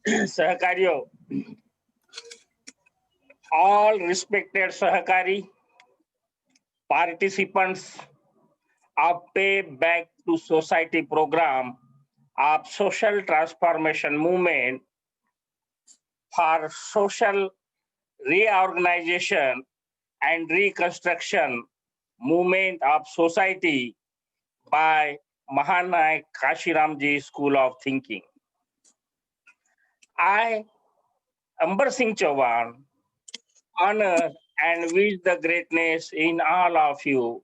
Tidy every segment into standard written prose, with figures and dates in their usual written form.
सहकारियों, all respected Sahakari participants of Pay Back to Society program of social transformation movement for social reorganization and reconstruction movement of society by Mahanayak Kashiramji School of Thinking. I, Ambar Singh Chauhan, honor and wish the greatness in all of you.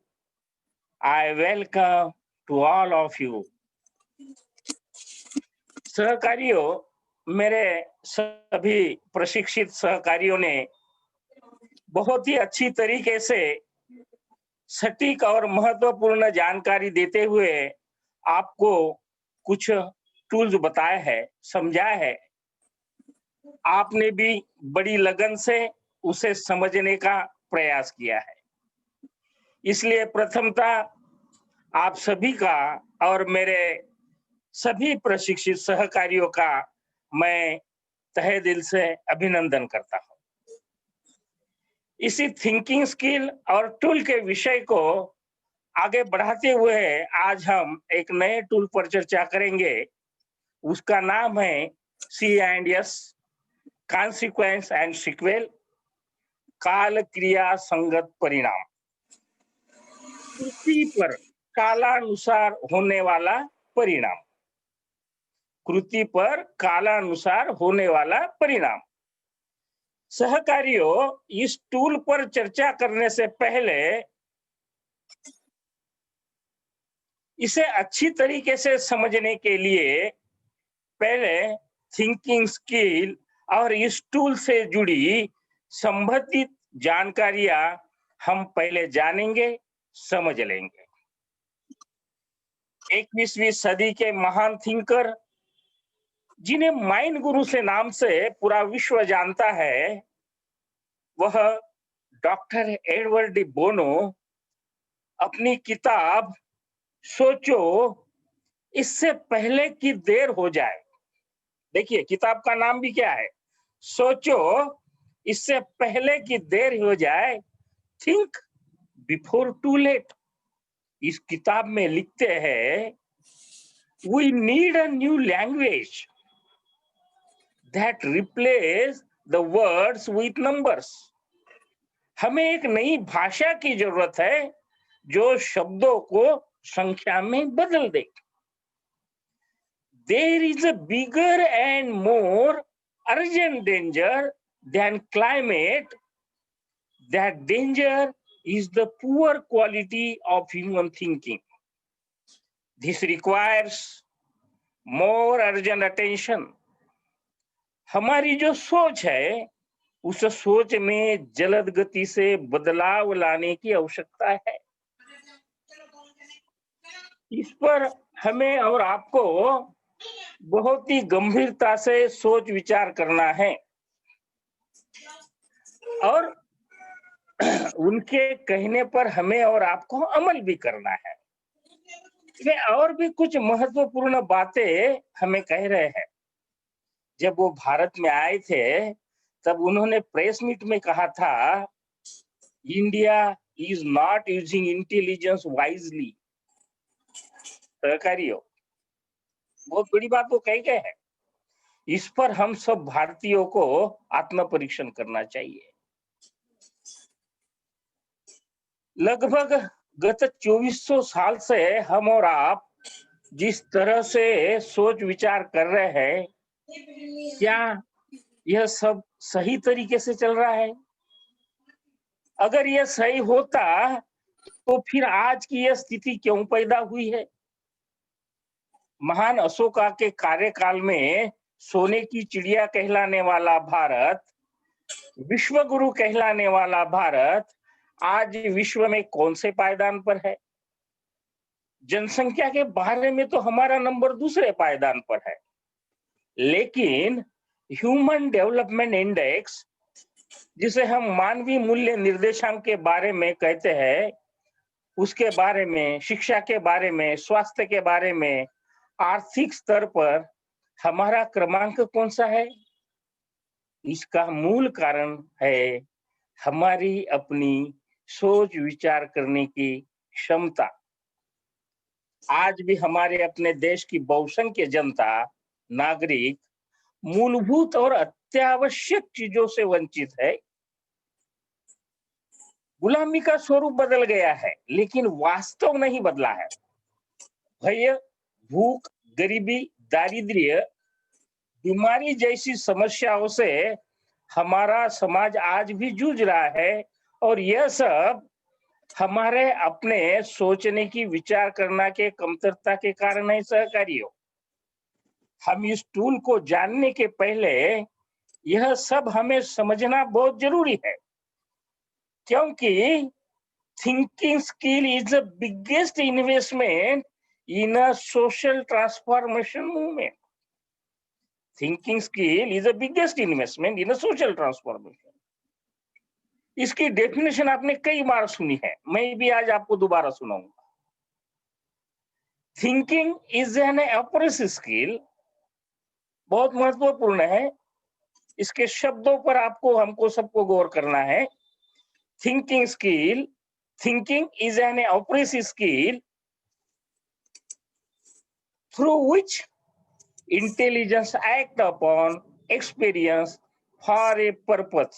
I welcome to all of you. सहकारियों, मेरे सभी प्रशिक्षित सहकारियों ने बहुत ही अच्छी तरीके से सटीक और महत्वपूर्ण जानकारी देते हुए आपको कुछ टूल्स बताए हैं, समझाया है। आपने भी बड़ी लगन से उसे समझने का प्रयास किया है। इसलिए प्रथमतः आप सभी का और मेरे सभी प्रशिक्षित सहकारियों का मैं तहे दिल से अभिनंदन करता हूं। इसी थिंकिंग स्किल और टूल के विषय को आगे बढ़ाते हुए आज हम एक नए टूल पर चर्चा करेंगे। उसका नाम है C&S, कॉन्सिक्वेंस एंड सीक्वेल, काल क्रिया संगत परिणाम। कृति पर कालानुसार होने वाला परिणाम। कृति पर कालानुसार होने वाला परिणाम। सहकारियों, इस टूल पर चर्चा करने से पहले इसे अच्छी तरीके से समझने के लिए पहले थिंकिंग स्किल और इस टूल से जुड़ी संबंधित जानकारियां हम पहले जानेंगे, समझ लेंगे। 21वीं सदी के महान थिंकर जिन्हें माइंड गुरु से नाम से पूरा विश्व जानता है, वह डॉक्टर एडवर्ड डी बोनो अपनी किताब सोचो इससे पहले कि देर हो जाए, देखिए किताब का नाम भी क्या है, सोचो इससे पहले कि देर हो जाए, थिंक बिफोर टू लेट। इस किताब में लिखते हैं, we need a new language that replace the words with numbers. हमें एक नई भाषा की जरूरत है जो शब्दों को संख्या में बदल दे। There is a bigger and more urgent danger than climate. That danger is the poor quality of human thinking. This requires more urgent attention. हमारी जो सोच है, उस सोच में जलद गति से बदलाव लाने की आवश्यकता है। इस पर हमें और आपको बहुत ही गंभीरता से सोच विचार करना है और उनके कहने पर हमें और आपको अमल भी करना है। वे और भी कुछ महत्वपूर्ण बातें हमें कह रहे हैं। जब वो भारत में आए थे, तब उन्होंने प्रेस मीट में कहा था, India is not using intelligence wisely. सहकारियों, बहुत बड़ी बात वो कह गए हैं। इस पर हम सब भारतीयों को आत्म परीक्षण करना चाहिए। लगभग गत 2400 साल से हम और आप जिस तरह से सोच विचार कर रहे हैं, क्या यह सब सही तरीके से चल रहा है? अगर यह सही होता तो फिर आज की यह स्थिति क्यों पैदा हुई है? महान अशोका के कार्यकाल में सोने की चिड़िया कहलाने वाला भारत, विश्व गुरु कहलाने वाला भारत आज विश्व में कौन से पायदान पर है? जनसंख्या के बारे में तो हमारा नंबर दूसरे पायदान पर है, लेकिन ह्यूमन डेवलपमेंट इंडेक्स, जिसे हम मानवीय मूल्य निर्देशांक के बारे में कहते हैं, उसके बारे में, शिक्षा के बारे में, स्वास्थ्य के बारे में, आर्थिक स्तर पर हमारा क्रमांक कौन सा है? इसका मूल कारण है हमारी अपनी सोच विचार करने की क्षमता। आज भी हमारे अपने देश की बहुसंख्य जनता, नागरिक मूलभूत और अत्यावश्यक चीजों से वंचित है। गुलामी का स्वरूप बदल गया है, लेकिन वास्तव नहीं बदला है। भय, भूख, गरीबी, दारिद्र्य, बीमारी जैसी समस्याओं से हमारा समाज आज भी जूझ रहा है, और यह सब हमारे अपने सोचने की, विचार करना के कमतरता के कारण है। सहकारियों, हम इस टूल को जानने के पहले यह सब हमें समझना बहुत जरूरी है, क्योंकि thinking skill is the biggest investment in a social transformation movement. Thinking skill is the biggest investment in a social transformation. इसकी डेफिनेशन आपने कई बार सुनी है, मैं भी आज आपको दोबारा सुनाऊंगा। Thinking is an operative skill, बहुत महत्वपूर्ण है। इसके शब्दों पर आपको, हमको सबको गौर करना है। Thinking skill, thinking is an operative skill through which intelligence act upon experience for a purpose।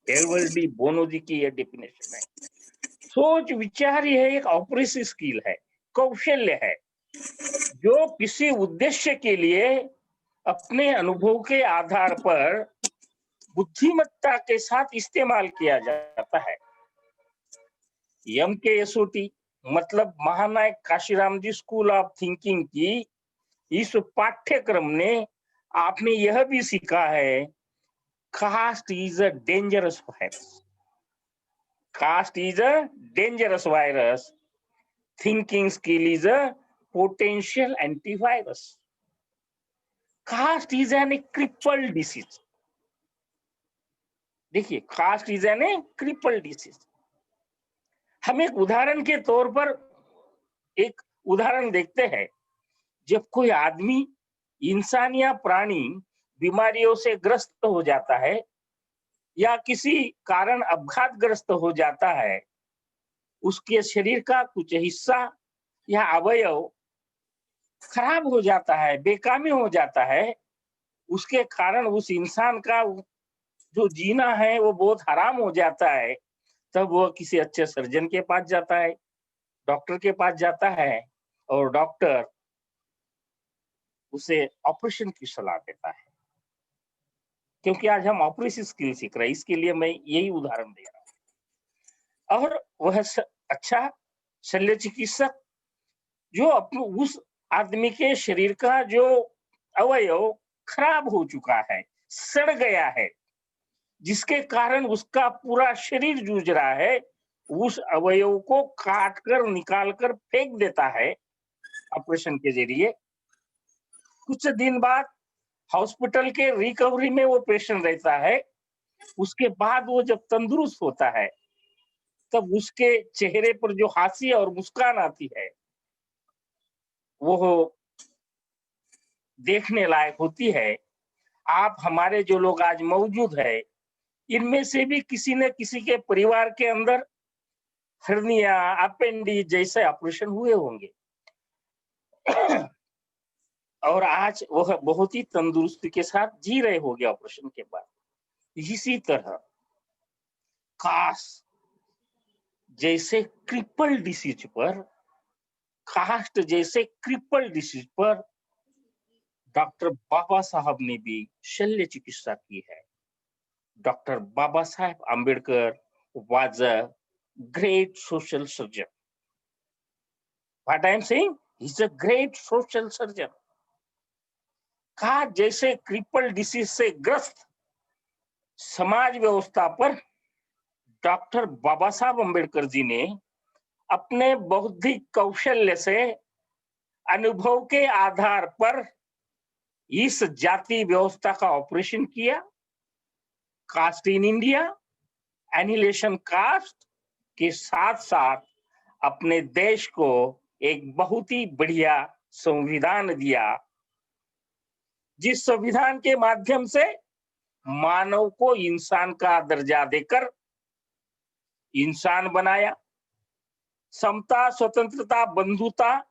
Edward de Bono ji की यह डेफिनेशन है। सोच विचार यह एक ऑपरेटिव स्किल है, कौशल्य है, जो किसी उद्देश्य के लिए अपने अनुभव के आधार पर बुद्धिमत्ता के साथ इस्तेमाल किया जाता है। MKSOT मतलब महानायक Kashiram ji school of thinking की इस पाठ्यक्रम ने आपने यह भी सीखा है, caste is a dangerous virus. Caste is a dangerous virus, thinking skill is a potential antivirus. Caste is an cripple disease. देखिए, caste is an cripple disease. हम एक उदाहरण के तौर पर एक उदाहरण देखते हैं। जब कोई आदमी, इंसान या प्राणी बीमारियों से ग्रस्त हो जाता है या किसी कारण अपघातग्रस्त हो जाता है, उसके शरीर का कुछ हिस्सा या अवयव खराब हो जाता है, बेकामी हो जाता है, उसके कारण उस इंसान का जो जीना है वो बहुत हराम हो जाता है। तब वो किसी अच्छे सर्जन के पास जाता है, डॉक्टर के पास जाता है, और डॉक्टर उसे ऑपरेशन की सलाह देता है। क्योंकि आज हम ऑपरेशन स्किल सीख रहे हैं, इसके लिए मैं यही उदाहरण दे रहा हूं। और वह अच्छा शल्य चिकित्सक जो अपने उस आदमी के शरीर का जो अवयव खराब हो चुका है, सड़ गया है, जिसके कारण उसका पूरा शरीर जूझ रहा है, उस अवयव को काट कर, निकाल कर फेंक देता है ऑपरेशन के जरिए। कुछ दिन बाद हॉस्पिटल के रिकवरी में वो पेशेंट रहता है। उसके बाद वो जब तंदुरुस्त होता है, तब उसके चेहरे पर जो हास्य और मुस्कान आती है, वो देखने लायक होती है। आप, हमारे जो लोग आज मौजूद है, इनमें से भी किसी न किसी के परिवार के अंदर हर्निया, अपेंडिक्स जैसे ऑपरेशन हुए होंगे। और आज वह बहुत ही तंदुरुस्ती के साथ जी रहे होंगे ऑपरेशन के बाद। इसी तरह कास्ट जैसे क्रिपल डिसीज पर, कास्ट जैसे क्रिपल डिसीज पर डॉक्टर बाबा साहब ने भी शल्य चिकित्सा की है। Doctor Baba Saheb Ambedkar was a great social surgeon. What I am saying, he's a great social surgeon. Caste जैसे क्रिपल डिसीज से ग्रस्त समाज व्यवस्था पर डॉक्टर बाबा साहब अम्बेडकर जी ने अपने बौद्धिक कौशल्य से, अनुभव के आधार पर इस जाति व्यवस्था का ऑपरेशन किया। Caste in India, annihilation caste के साथ साथ अपने देश को एक बहुत ही बढ़िया संविधान दिया, जिस संविधान के माध्यम से मानव को इंसान का दर्जा देकर इंसान बनाया, समता, स्वतंत्रता, बंधुता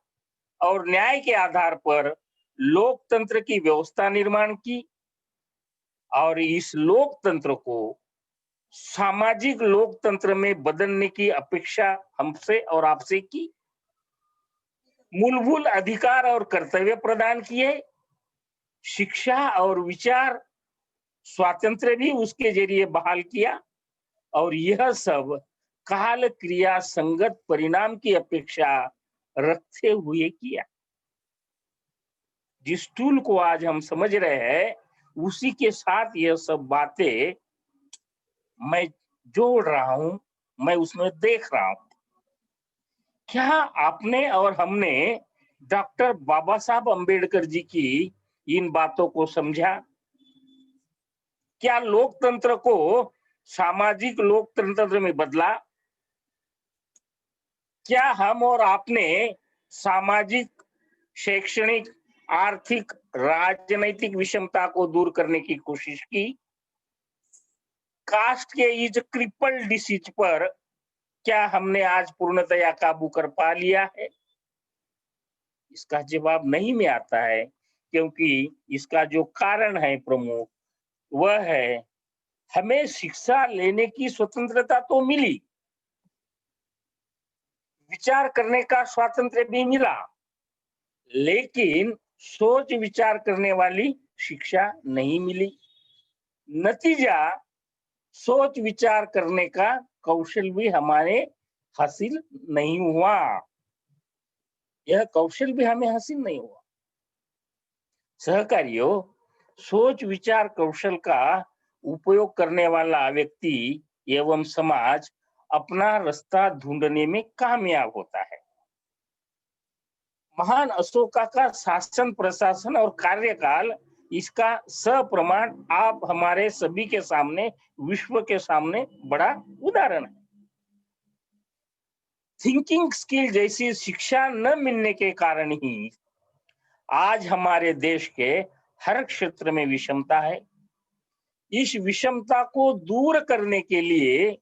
और न्याय के आधार पर लोकतंत्र की व्यवस्था निर्माण की और इस लोकतंत्र को सामाजिक लोकतंत्र में बदलने की अपेक्षा हमसे और आपसे की। मूलभूत अधिकार और कर्तव्य प्रदान किए, शिक्षा और विचार स्वातंत्र्य भी उसके जरिए बहाल किया और यह सब काल क्रिया संगत परिणाम की अपेक्षा रखते हुए किया। जिस टूल को आज हम समझ रहे हैं उसी के साथ यह सब बातें मैं जोड़ रहा हूं, मैं उसमें देख रहा हूं। क्या आपने और हमने डॉक्टर बाबा साहब अंबेडकर जी की इन बातों को समझा? क्या लोकतंत्र को सामाजिक लोकतंत्र में बदला? क्या हम और आपने सामाजिक, शैक्षणिक, आर्थिक, राजनैतिक विषमता को दूर करने की कोशिश की? कास्ट के इस क्रिपल डिसीज पर क्या हमने आज पूर्णतया काबू कर पा लिया है? इसका जवाब नहीं में आता है, क्योंकि इसका जो कारण है प्रमुख वह है हमें शिक्षा लेने की स्वतंत्रता तो मिली, विचार करने का स्वातंत्र्य भी मिला, लेकिन सोच विचार करने वाली शिक्षा नहीं मिली। नतीजा सोच विचार करने का कौशल भी हमारे हासिल नहीं हुआ। यह कौशल भी हमें हासिल नहीं हुआ। सहकारियों, सोच विचार कौशल का उपयोग करने वाला व्यक्ति एवं समाज अपना रास्ता ढूंढने में कामयाब होता है। महान अशोका का शासन, प्रशासन और कार्यकाल इसका सप्रमाण आप हमारे सभी के सामने, विश्व के सामने बड़ा उदाहरण है। थिंकिंग स्किल जैसी शिक्षा न मिलने के कारण ही आज हमारे देश के हर क्षेत्र में विषमता है। इस विषमता को दूर करने के लिए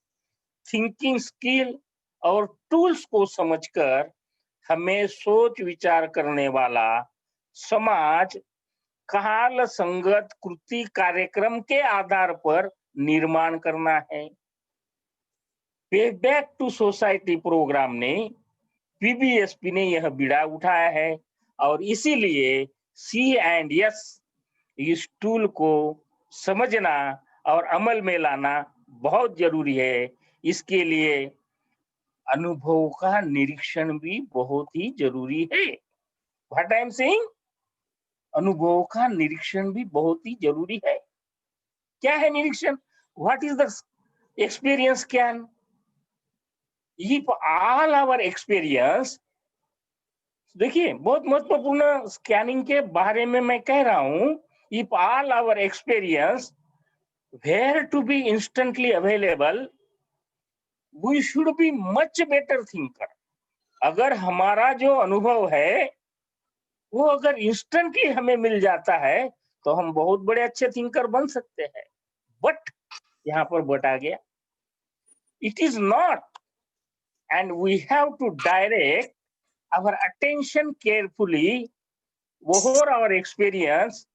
थिंकिंग स्किल और टूल्स को समझकर हमें सोच विचार करने वाला समाज काल संगत कृति कार्यक्रम के आधार पर निर्माण करना है। पे बैक टू सोसाइटी प्रोग्राम ने, पीबीएसपी ने यह बीड़ा उठाया है और इसीलिए C&S इस टूल को समझना और अमल में लाना बहुत जरूरी है। इसके लिए अनुभव का निरीक्षण भी बहुत ही जरूरी है। व्हाट आई एम सेइंग, अनुभव का निरीक्षण भी बहुत ही जरूरी है। क्या है निरीक्षण? What is the experience can? If all our experience, देखिए बहुत महत्वपूर्ण स्कैनिंग के बारे में मैं कह रहा हूं। If all our experience were to be instantly available, we should be much better thinker. अगर हमारा जो अनुभव है वो अगर इंस्टेंटली हमें मिल जाता है तो हम बहुत बड़े अच्छे थिंकर बन सकते हैं। बट यहाँ पर बट आ गया, it is not, and we have to direct our attention carefully over our experience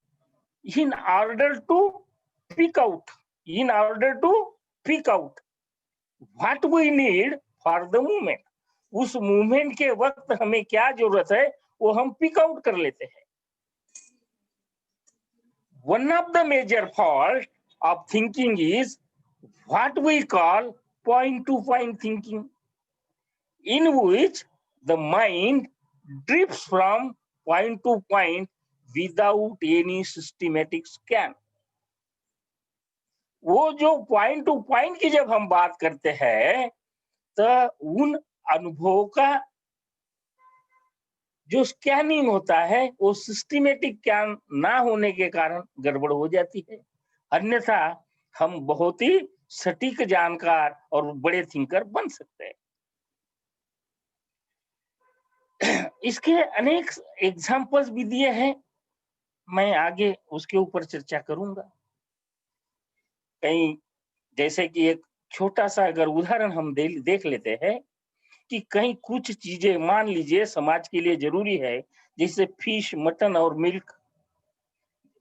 in order to pick out what we need for the moment. उस मूवमेंट के वक्त हमें क्या जरूरत है वो हम पिक आउट कर लेते हैं। One of the major fault of thinking is what we call point to point thinking, in which the mind drifts from point to point without any systematic scan. वो जो पॉइंट टू पॉइंट की जब हम बात करते हैं तो उन अनुभवों का जो स्कैनिंग होता है वो सिस्टमेटिक ज्ञान ना होने के कारण गड़बड़ हो जाती है। अन्यथा हम बहुत ही सटीक जानकार और बड़े थिंकर बन सकते हैं। इसके अनेक एग्जाम्पल्स भी दिए हैं। मैं आगे उसके ऊपर चर्चा करूंगा। कहीं जैसे कि एक छोटा सा अगर उदाहरण हम देख लेते हैं कि कहीं कुछ चीजें मान लीजिए समाज के लिए जरूरी है, जैसे फिश, मटन और मिल्क,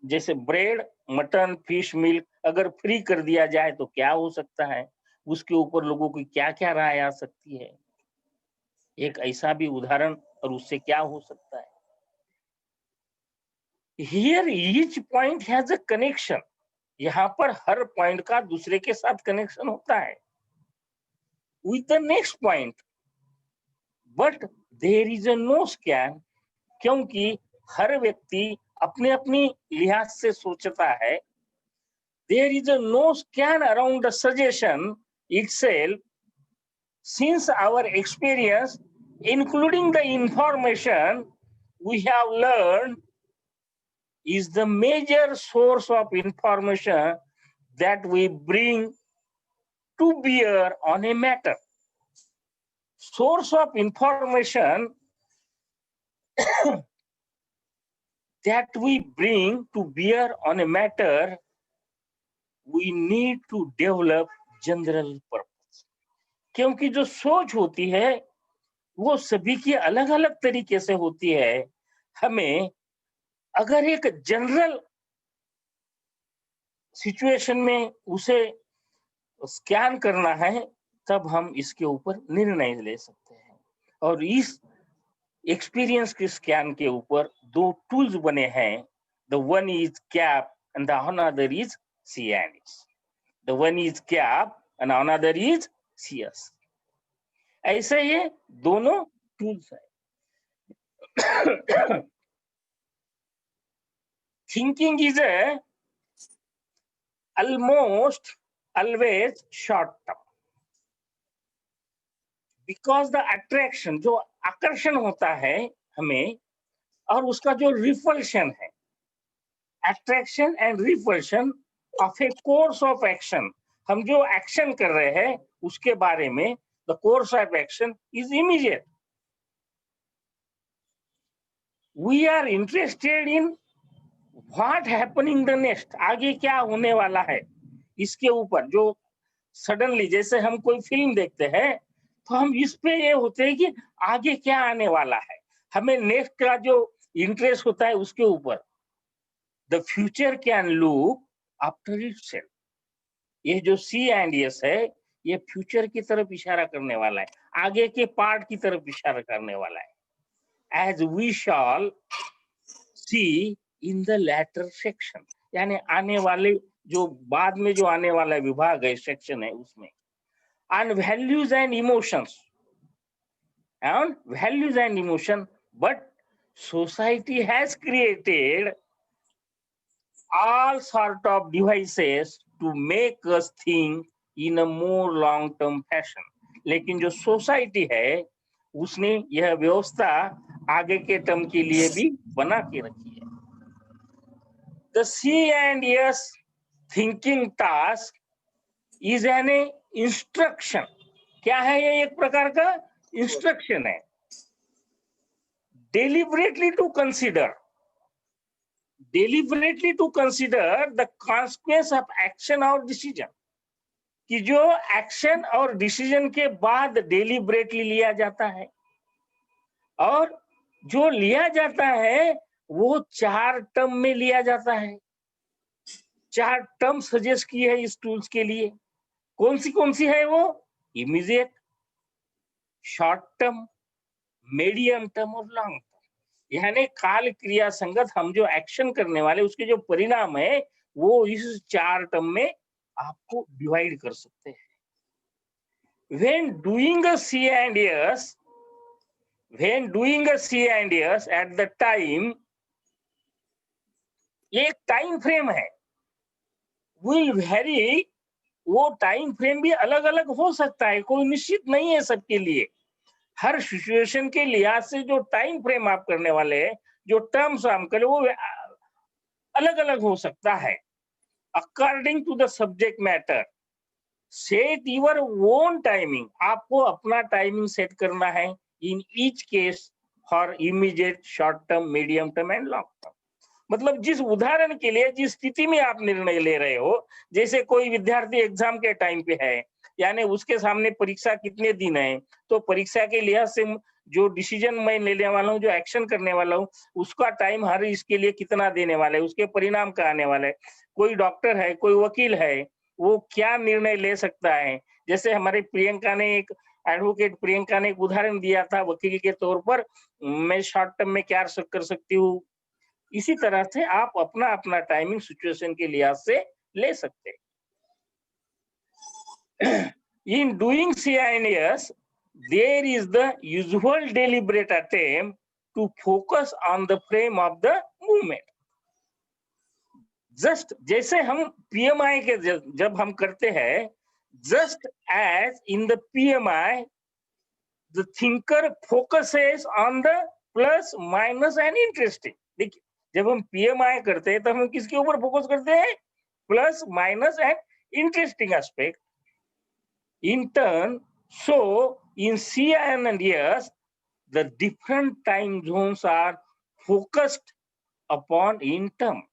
जैसे ब्रेड, मटन, फिश, मिल्क अगर फ्री कर दिया जाए तो क्या हो सकता है? उसके ऊपर लोगों की क्या-क्या राय आ सकती है? एक ऐसा भी उदाहरण, और उससे क्या हो सकता है? Hear each point has a connection. यहाँ पर हर पॉइंट का दूसरे के साथ कनेक्शन होता है with the next point, but there is a no scan, क्योंकि हर व्यक्ति अपने अपनी लिहाज से सोचता है। There is a no scan around the suggestion itself, since our experience, including the information we have learned, is the major source of information that we bring to bear on a matter. Source of information that we bring to bear on a matter, we need to develop general purpose. क्योंकि जो सोच होती है वो सभी की अलग अलग तरीके से होती है। हमें अगर एक जनरल सिचुएशन में उसे स्कैन करना है, तब हम इसके ऊपर निर्णय ले सकते हैं। और इस एक्सपीरियंस के स्कैन के ऊपर दो टूल्स बने हैं। The one is cap and the another is CNS. The one is cap and another is CS. ऐसे ये दोनों टूल्स हैं। Thinking is almost always short term, because the attraction, जो आकर्षण होता है हमें, और उसका जो रिपल्शन है, attraction and repulsion of a course of action, हम जो एक्शन कर रहे हैं उसके बारे में, the course of action is immediate. We are interested in what happening the next, आगे क्या होने वाला है, इसके ऊपर जो सडनली, जैसे हम कोई फिल्म देखते हैं तो हम इस पे ये होते हैं कि आगे क्या आने वाला है, हमें नेक्स्ट का जो इंटरेस्ट होता है उसके ऊपर। The future can look after itself. ये जो सी एंड एस है, ये फ्यूचर की तरफ इशारा करने वाला है, आगे के पार्ट की तरफ इशारा करने वाला है। As we shall see in the latter section, यानी आने वाले जो बाद में जो आने वाला विभाग है, सेक्शन है, उसमें on values and emotions, but society has created all sort of devices to make us think in a more long term fashion. लेकिन जो सोसाइटी है उसने यह व्यवस्था आगे के टर्म के लिए भी बना के रखी है। The C&S thinking task is an instruction. क्या है ये? एक प्रकार का इंस्ट्रक्शन है। deliberately to consider the consequence of action or decision, कि जो एक्शन और डिसीजन के बाद डेलिबरेटली लिया जाता है, और जो लिया जाता है वो 4 टर्म में लिया जाता है। 4 टर्म सजेस्ट की है इस टूल्स के लिए। कौन सी है वो? Immediate, short term, medium term और लॉन्ग टर्म। यानी काल क्रिया संगत हम जो एक्शन करने वाले उसके जो परिणाम है वो इस 4 टर्म में आपको डिवाइड कर सकते हैं। When doing a C&S at the time, एक टाइम फ्रेम है, will vary, वो टाइम फ्रेम भी अलग अलग हो सकता है, कोई निश्चित नहीं है सबके लिए। हर सिचुएशन के लिहाज से जो टाइम फ्रेम आप करने वाले हैं, जो टर्म्स आप करें, वो अलग अलग हो सकता है। According to the subject matter, set your own timing, आपको अपना टाइमिंग सेट करना है in each case for immediate, short term, medium term and long term. मतलब जिस उदाहरण के लिए जिस स्थिति में आप निर्णय ले रहे हो, जैसे कोई विद्यार्थी एग्जाम के टाइम पे है, यानी उसके सामने परीक्षा कितने दिन है, तो परीक्षा के लिहाज से जो डिसीजन मैं लेने वाला हूँ, जो एक्शन करने वाला हूँ, उसका टाइम हर इसके लिए कितना देने वाला है, उसके परिणाम क्या आने वाला है। कोई डॉक्टर है, कोई वकील है, वो क्या निर्णय ले सकता है। जैसे हमारे प्रियंका ने एक एडवोकेट प्रियंका ने एक उदाहरण दिया था वकील के तौर पर, मैं शॉर्ट टर्म में क्या कर सकती हूँ। इसी तरह से आप अपना अपना टाइमिंग सिचुएशन के लिहाज से ले सकते हैं। In doing CINS, there is the usual deliberate attempt to focus on the frame of the movement. Just जैसे हम पीएमआई के जब हम करते हैं, just as in the PMI the thinker focuses on the plus minus and interesting. देखिए, जब हम पीएमआई करते हैं तो हम किसके ऊपर फोकस करते हैं, plus minus and interesting aspect. In turn, so in CINS, the different time zones are focused upon in term.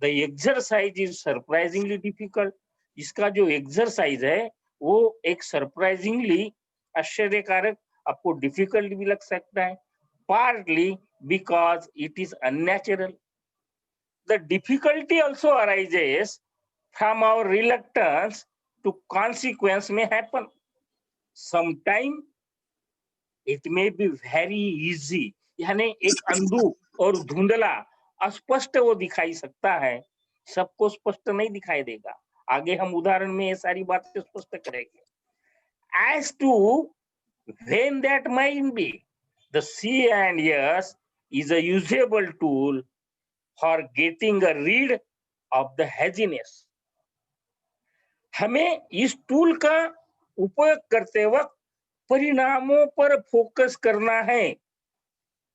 The exercise is surprisingly difficult. इसका जो एक्सरसाइज है वो एक सरप्राइजिंगली आश्चर्यकारक आपको डिफिकल्ट भी लग सकता है, partly because it is unnatural. The difficulty also arises from our reluctance to consequence may happen. Sometime it may be very easy, यानी एक अंधु और धुंधला अस्पष्ट वो दिखाई सकता है, सबको स्पष्ट नहीं दिखाई देगा। आगे हम उदाहरण में ये सारी बातें स्पष्ट करेंगे। As to when that might be, the CINS is a usable tool for getting a read of the haziness. हमें इस टूल का उपयोग करते वक्त परिणामों पर फोकस करना है,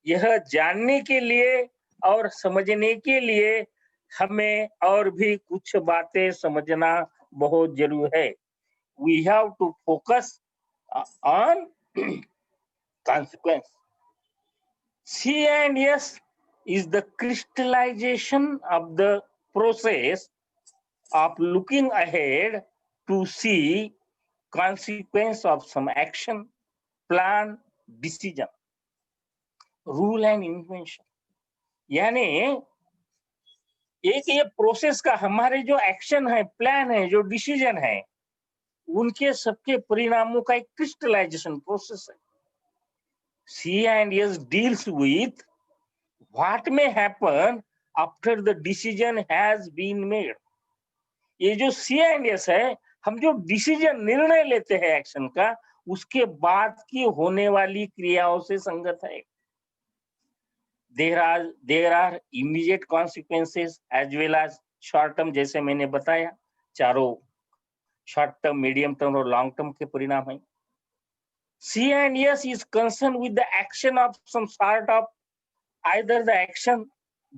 यह जानने के लिए और समझने के लिए हमें और भी कुछ बातें समझना बहुत जरूरी है। We have to focus on consequence. C&S is the crystallization of the process of looking ahead to see consequence of some action, plan, decision, rule and invention. यानी एक ये प्रोसेस का हमारे जो एक्शन है, प्लान है, जो डिसीजन है, उनके सबके परिणामों का एक क्रिस्टलाइजेशन प्रोसेस है। C&S deals with what may happen after the decision has been made. ये जो C&S है, हम जो डिसीजन निर्णय लेते हैं एक्शन का, उसके बाद की होने वाली क्रियाओं से संगत है। There are immediate consequences as well as short term, जैसे मैंने बताया, चारों शॉर्ट टर्म, मीडियम टर्म और लॉन्ग टर्म के परिणाम हैं। C&S is concerned with the action of some sort of either the action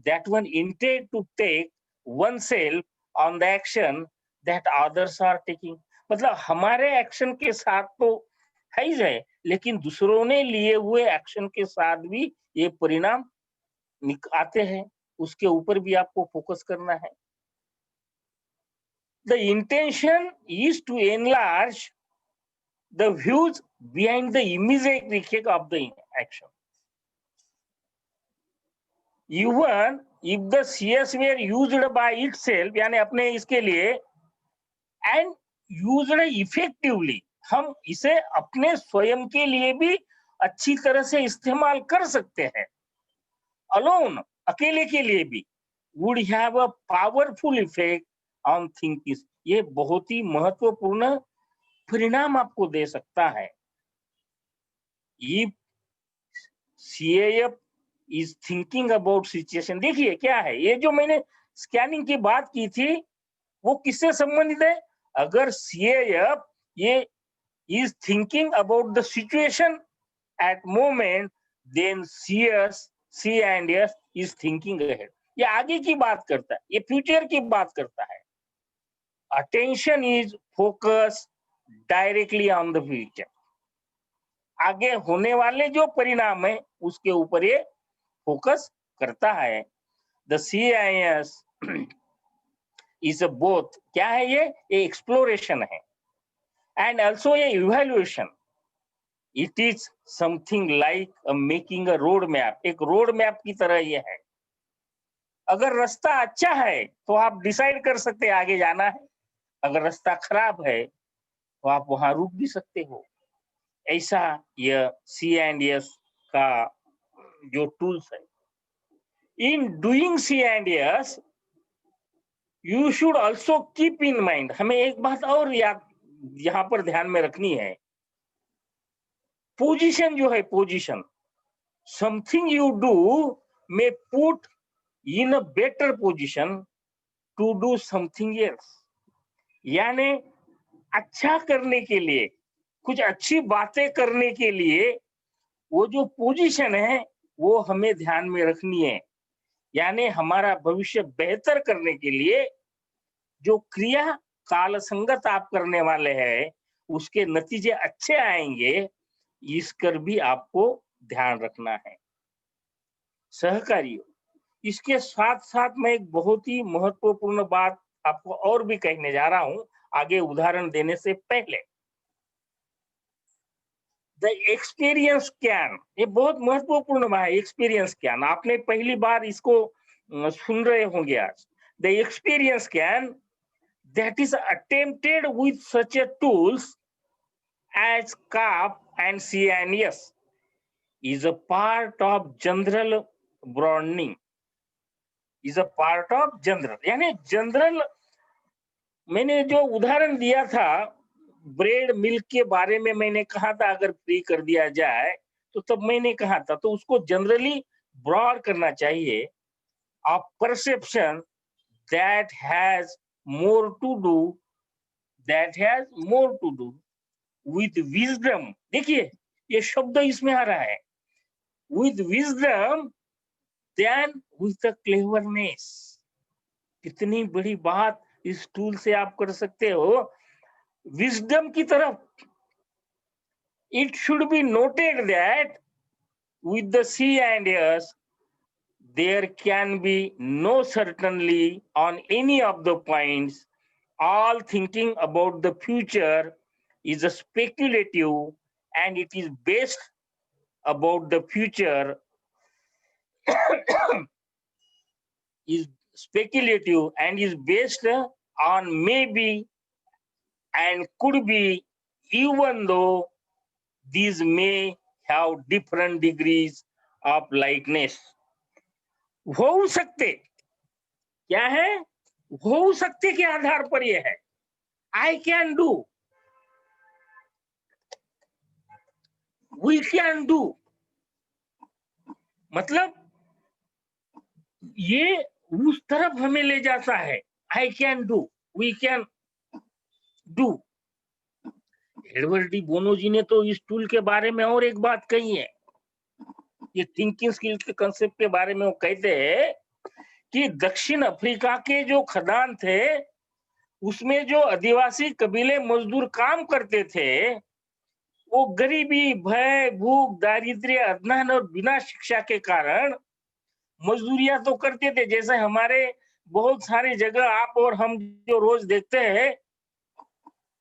that one intend to take oneself on the action that others are taking. मतलब हमारे action के साथ तो है ही है, लेकिन दूसरों ने लिए हुए एक्शन के साथ भी ये परिणाम आते हैं, उसके ऊपर भी आपको फोकस करना है। The intention is to enlarge the views behind the immediate effect of the action. Even if the CS were used by itself, यानी अपने इसके लिए, and used effectively, हम इसे अपने स्वयं के लिए भी अच्छी तरह से इस्तेमाल कर सकते हैं, alone, अकेले के लिए भी, would have a powerful effect on thinking. ये बहुत ही महत्वपूर्ण परिणाम आपको दे सकता है। If CAF is thinking about situation, देखिए क्या है, ये जो मैंने स्कैनिंग की बात की थी वो किससे संबंधित है? अगर CAF ये is thinking about the situation at moment, then C&S is thinking ahead. ये आगे की बात करता है, ये फ्यूचर की बात करता है। Attention is focused directly on the future. आगे होने वाले जो परिणाम है उसके ऊपर ये फोकस करता है। द CIS इज बोथ, क्या है ये एक्सप्लोरेशन है एंड ऑल्सो ये evaluation. It is something like making a road map, एक रोड मैप की तरह ये है. अगर रास्ता अच्छा है तो आप डिसाइड कर सकते हैं आगे जाना है, अगर रास्ता खराब है तो आप वहां रुक भी सकते हो. ऐसा यह C&S का जो टूल्स है. In doing C&S you should also keep in mind, हमें एक बात और याद यहाँ पर ध्यान में रखनी है. पोजीशन जो है, position, something you do may put in a better position to do something else. यानी अच्छा करने के लिए, कुछ अच्छी बातें करने के लिए वो जो पोजीशन है वो हमें ध्यान में रखनी है. यानी हमारा भविष्य बेहतर करने के लिए जो क्रिया काल संगत आप करने वाले हैं उसके नतीजे अच्छे आएंगे, इसकर भी आपको ध्यान रखना है. सहकारियों, इसके साथ साथ मैं एक बहुत ही महत्वपूर्ण बात आपको और भी कहने जा रहा हूं आगे उदाहरण देने से पहले. द एक्सपीरियंस कैन, ये बहुत महत्वपूर्ण बात है. एक्सपीरियंस कैन, आपने पहली बार इसको सुन रहे होंगे आज. The experience can that is attempted with such a tools as CAP and CNS is a part of general broadening, is a part of general. यानी जनरल, मैंने जो उदाहरण दिया था ब्रेड मिल्क के बारे में, मैंने कहा था अगर फ्री कर दिया जाए तो तब मैंने कहा था, तो उसको जनरली ब्रॉड करना चाहिए. Of perception that has more to do, that has more to do with wisdom. देखिए ये शब्द इसमें आ रहा है, with wisdom than with the cleverness. कितनी बड़ी बात इस टूल से आप कर सकते हो. विजडम की तरफ. It should be noted that with the C&S there can be no certainty on any of the points. All thinking about the future is a speculative and it is based about the future is speculative and is based on maybe and could be, even though these may have different degrees of likeness. हो सकते, क्या है, हो सकते के आधार पर यह है. I can do, we can do, मतलब ये उस तरफ हमें ले जाता है. I can do, we can do. Edward de Bono ji ने तो इस टूल के बारे में और एक बात कही है. ये थिंकिंग स्किल के कंसेप्ट के बारे में वो कहते हैं कि दक्षिण अफ्रीका के जो खदान थे उसमें जो आदिवासी कबीले मजदूर काम करते थे वो गरीबी, भय, भूख, दारिद्र्य, अज्ञान और बिना शिक्षा के कारण मजदूरियां तो करते थे. जैसे हमारे बहुत सारी जगह आप और हम जो रोज देखते हैं,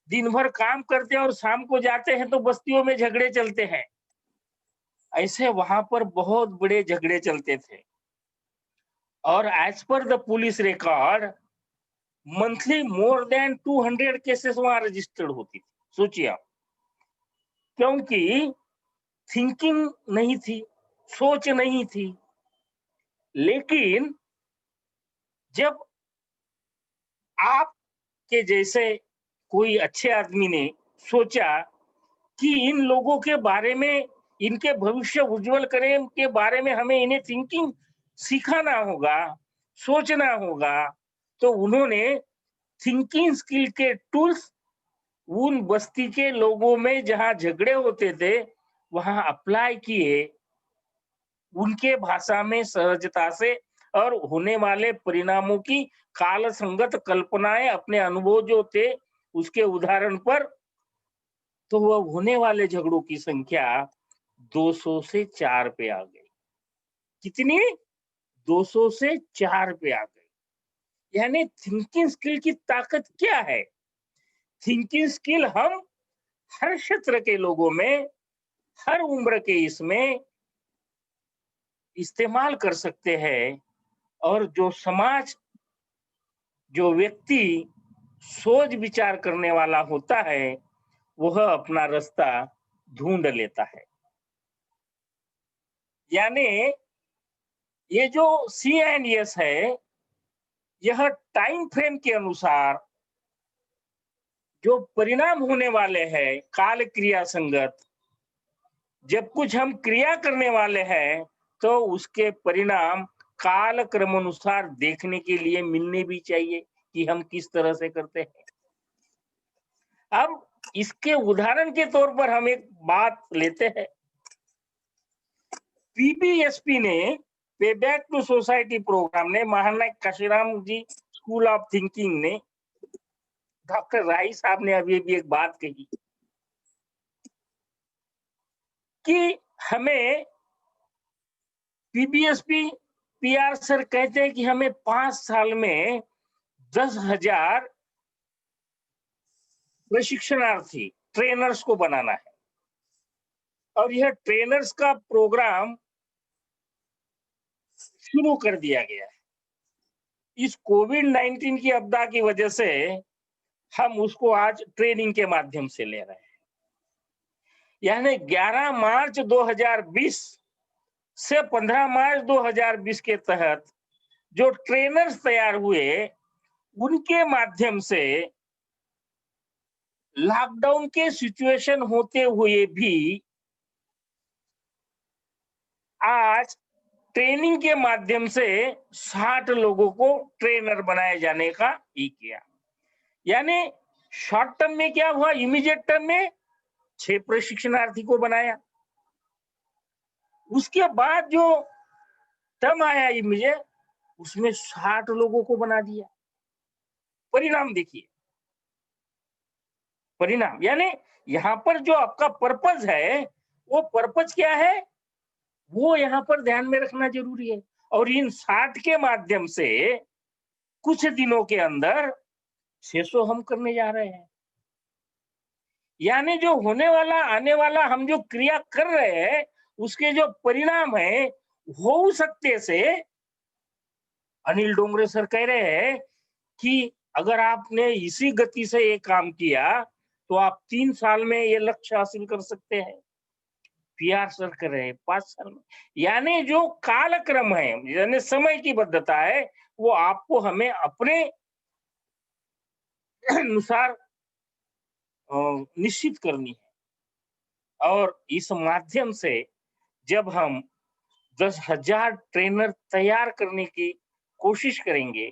दिन भर काम करते हैं और शाम को जाते हैं तो बस्तियों में झगड़े चलते हैं. ऐसे वहां पर बहुत बड़े झगड़े चलते थे. और as per the police record monthly more than 200 cases वहां रजिस्टर्ड होती थी. सोचिए आप, क्योंकि थिंकिंग नहीं थी, सोच नहीं थी. लेकिन जब आपके जैसे कोई अच्छे आदमी ने सोचा कि इन लोगों के बारे में, इनके भविष्य उज्जवल करें के बारे में हमें इन्हें थिंकिंग सिखाना होगा, सोचना होगा, तो उन्होंने थिंकिंग स्किल के टूल्स उन बस्ती के लोगों में जहां झगड़े होते थे वहां अप्लाई किए, उनके भाषा में सहजता से, और होने वाले परिणामों की काल संगत कल्पनाएं अपने अनुभव जो थे उसके उदाहरण पर, तो वह होने वाले झगड़ों की संख्या 200 से 4 पे आ गई. कितनी? 200 से 4 पे आ गई। यानी थिंकिंग स्किल की ताकत क्या है? थिंकिंग स्किल हम हर क्षेत्र के लोगों में, हर उम्र के इसमें इस्तेमाल कर सकते हैं, और जो समाज, जो व्यक्ति सोच विचार करने वाला होता है, वह अपना रास्ता ढूंढ लेता है। यानी ये जो C&S है, यह टाइम फ्रेम के अनुसार जो परिणाम होने वाले हैं, काल क्रिया संगत, जब कुछ हम क्रिया करने वाले हैं तो उसके परिणाम काल क्रम अनुसार देखने के लिए मिलने भी चाहिए कि हम किस तरह से करते हैं। अब इसके उदाहरण के तौर पर हम एक बात लेते हैं। पीबीएसपी ने, पे बैक टू सोसाइटी प्रोग्राम ने, महानायक Kashiram ji school of thinking ने, डॉक्टर राय साहब ने अभी भी एक बात कही कि हमें पीबीएसपी पीआर सर कहते हैं कि हमें 5 साल में 10,000 प्रशिक्षणार्थी, ट्रेनर्स को बनाना है, और यह ट्रेनर्स का प्रोग्राम शुरू कर दिया गया है। इस कोविड-19 की आपदा की वजह से हम उसको आज ट्रेनिंग के माध्यम से ले रहे हैं। यानी 11 मार्च 2020 से 15 मार्च 2020 के तहत जो ट्रेनर्स तैयार हुए, उनके माध्यम से लॉकडाउन के सिचुएशन होते हुए भी आज ट्रेनिंग के माध्यम से 60 लोगों को ट्रेनर बनाए जाने का ही किया। यानी शॉर्ट टर्म में क्या हुआ, इमीडिएट टर्म में 6 प्रशिक्षणार्थी को बनाया। उसके बाद जो टर्म आया इमीडिएट, उसमें 60 लोगों को बना दिया। परिणाम देखिए, परिणाम यानी यहाँ पर जो आपका पर्पज है, वो पर्पज क्या है, वो यहाँ पर ध्यान में रखना जरूरी है। और इन 60 के माध्यम से कुछ दिनों के अंदर 600 हम करने जा रहे हैं। यानी जो होने वाला, आने वाला, हम जो क्रिया कर रहे हैं, उसके जो परिणाम है, हो सकते से अनिल डोंगरे सर कह रहे हैं कि अगर आपने इसी गति से ये काम किया तो आप 3 साल में ये लक्ष्य हासिल कर सकते हैं। पीआर सर कर रहे हैं 5 साल में। यानी जो कालक्रम है, यानी समय की बद्धता है, वो आपको, हमें अपने अनुसार निश्चित करनी है। और इस माध्यम से जब हम 10,000 ट्रेनर तैयार करने की कोशिश करेंगे,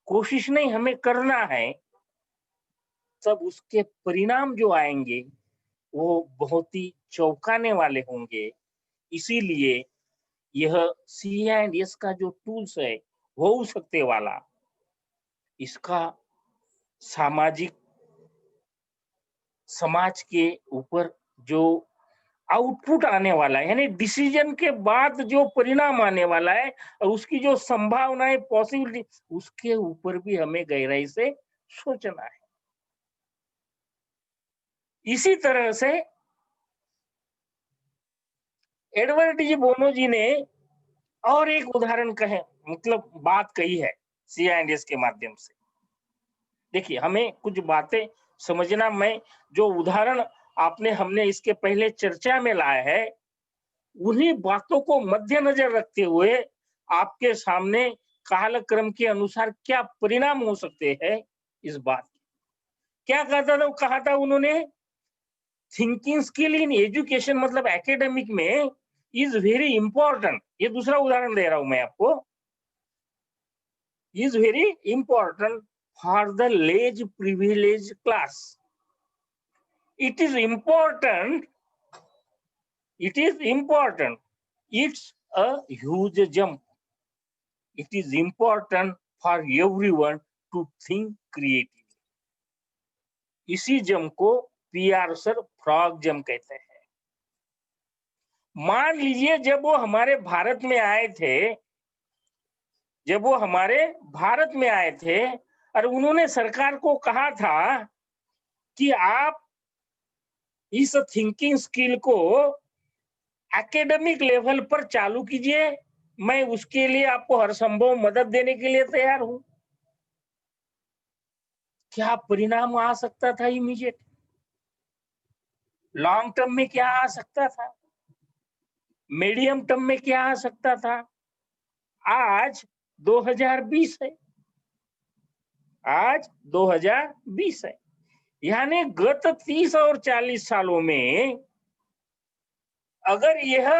कोशिश नहीं, हमें करना है, तब उसके परिणाम जो आएंगे वो बहुत ही चौंकाने वाले होंगे। इसीलिए यह C&S का जो टूल्स है, हो सकते वाला, इसका सामाजिक, समाज के ऊपर जो आउटपुट आने वाला है, यानी डिसीजन के बाद जो परिणाम आने वाला है, और उसकी जो संभावनाएं, पॉसिबिलिटी, उसके ऊपर भी हमें गहराई से सोचना है। इसी तरह से एडवर्ड डी बोनो जी ने और एक उदाहरण कहे, मतलब बात कही है C&S के माध्यम से। देखिए, हमें कुछ बातें समझना, मैं जो उदाहरण आपने, हमने इसके पहले चर्चा में लाया है, उन्हीं बातों को मद्देनजर रखते हुए आपके सामने कालक्रम के अनुसार क्या परिणाम हो सकते हैं इस बात। क्या कहा था उन्होंने, थिंकिंग स्किल इन एजुकेशन, मतलब एकेडमिक में, इज वेरी इंपॉर्टेंट। ये दूसरा उदाहरण दे रहा हूं मैं आपको, is very important for the ledge privilege class. It is important, it is important, it's a huge jump, it is important for everyone to think creatively. इसी जंप को पीआर सर फ्रॉग जंप कहते हैं। मान लीजिए जब वो हमारे भारत में आए थे, जब वो हमारे भारत में आए थे और उन्होंने सरकार को कहा था कि आप इस थिंकिंग स्किल को एकेडमिक लेवल पर चालू कीजिए, मैं उसके लिए आपको हर संभव मदद देने के लिए तैयार हूं। क्या परिणाम आ सकता था इमीडिएट? लॉन्ग टर्म में क्या आ सकता था? मीडियम टर्म में क्या आ सकता था? आज 2020 है, आज 2020 है, यानी गत 30 और 40 सालों में अगर यह